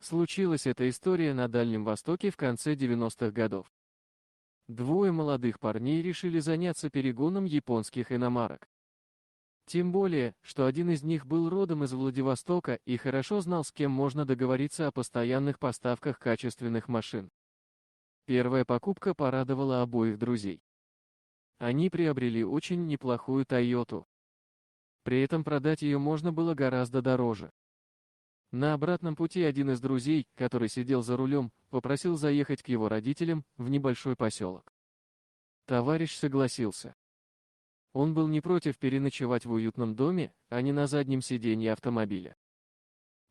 Случилась эта история на Дальнем Востоке в конце 90-х годов. Двое молодых парней решили заняться перегоном японских иномарок. Тем более, что один из них был родом из Владивостока и хорошо знал, с кем можно договориться о постоянных поставках качественных машин. Первая покупка порадовала обоих друзей. Они приобрели очень неплохую Тойоту. При этом продать ее можно было гораздо дороже. На обратном пути один из друзей, который сидел за рулем, попросил заехать к его родителям в небольшой поселок. Товарищ согласился. Он был не против переночевать в уютном доме, а не на заднем сиденье автомобиля.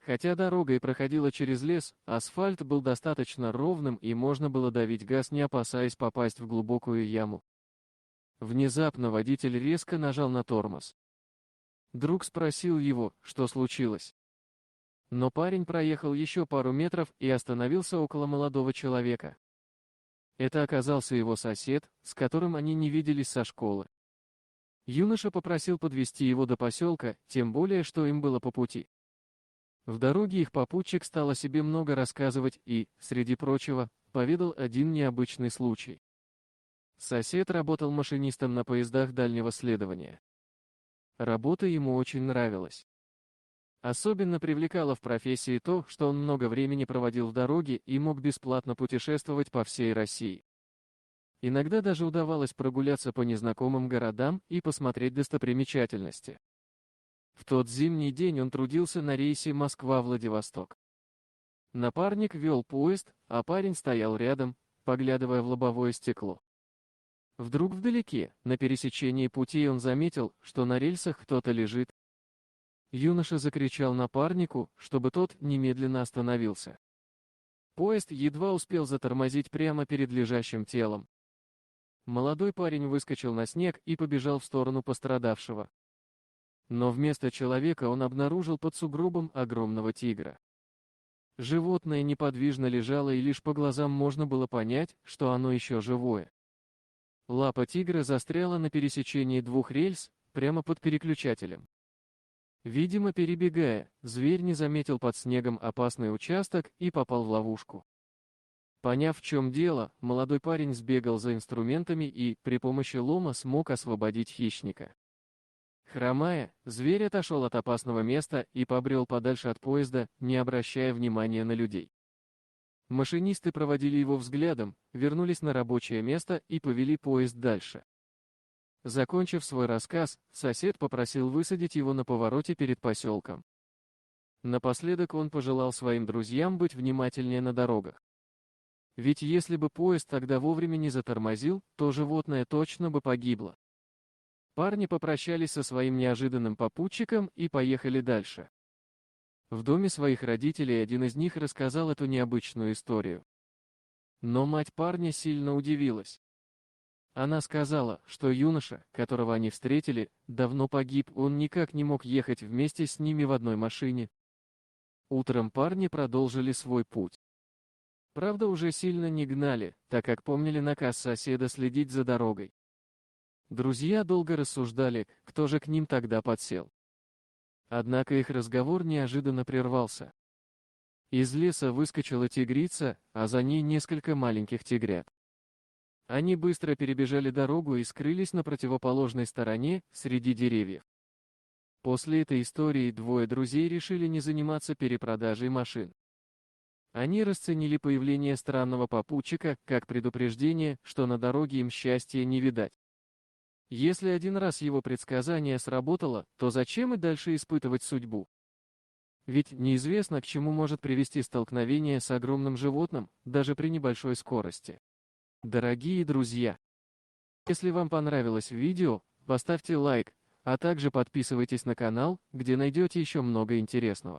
Хотя дорога и проходила через лес, асфальт был достаточно ровным и можно было давить газ, не опасаясь попасть в глубокую яму. Внезапно водитель резко нажал на тормоз. Друг спросил его, что случилось. Но парень проехал еще пару метров и остановился около молодого человека. Это оказался его сосед, с которым они не виделись со школы. Юноша попросил подвезти его до поселка, тем более, что им было по пути. В дороге их попутчик стал о себе много рассказывать и, среди прочего, поведал один необычный случай. Сосед работал машинистом на поездах дальнего следования. Работа ему очень нравилась. Особенно привлекало в профессии то, что он много времени проводил в дороге и мог бесплатно путешествовать по всей России. Иногда даже удавалось прогуляться по незнакомым городам и посмотреть достопримечательности. В тот зимний день он трудился на рейсе Москва-Владивосток. Напарник вел поезд, а парень стоял рядом, поглядывая в лобовое стекло. Вдруг вдалеке, на пересечении путей, он заметил, что на рельсах кто-то лежит. Юноша закричал напарнику, чтобы тот немедленно остановился. Поезд едва успел затормозить прямо перед лежащим телом. Молодой парень выскочил на снег и побежал в сторону пострадавшего. Но вместо человека он обнаружил под сугробом огромного тигра. Животное неподвижно лежало, и лишь по глазам можно было понять, что оно еще живое. Лапа тигра застряла на пересечении двух рельс, прямо под переключателем. Видимо, перебегая, зверь не заметил под снегом опасный участок и попал в ловушку. Поняв, в чем дело, молодой парень сбегал за инструментами и, при помощи лома, смог освободить хищника. Хромая, зверь отошел от опасного места и побрел подальше от поезда, не обращая внимания на людей. Машинисты проводили его взглядом, вернулись на рабочее место и повели поезд дальше. Закончив свой рассказ, сосед попросил высадить его на повороте перед поселком. Напоследок он пожелал своим друзьям быть внимательнее на дорогах. Ведь если бы поезд тогда вовремя не затормозил, то животное точно бы погибло. Парни попрощались со своим неожиданным попутчиком и поехали дальше. В доме своих родителей один из них рассказал эту необычную историю. Но мать парня сильно удивилась. Она сказала, что юноша, которого они встретили, давно погиб, он никак не мог ехать вместе с ними в одной машине. Утром парни продолжили свой путь. Правда, уже сильно не гнали, так как помнили наказ соседа следить за дорогой. Друзья долго рассуждали, кто же к ним тогда подсел. Однако их разговор неожиданно прервался. Из леса выскочила тигрица, а за ней несколько маленьких тигрят. Они быстро перебежали дорогу и скрылись на противоположной стороне, среди деревьев. После этой истории двое друзей решили не заниматься перепродажей машин. Они расценили появление странного попутчика как предупреждение, что на дороге им счастья не видать. Если один раз его предсказание сработало, то зачем и дальше испытывать судьбу? Ведь неизвестно, к чему может привести столкновение с огромным животным, даже при небольшой скорости. Дорогие друзья, если вам понравилось видео, поставьте лайк, а также подписывайтесь на канал, где найдете еще много интересного.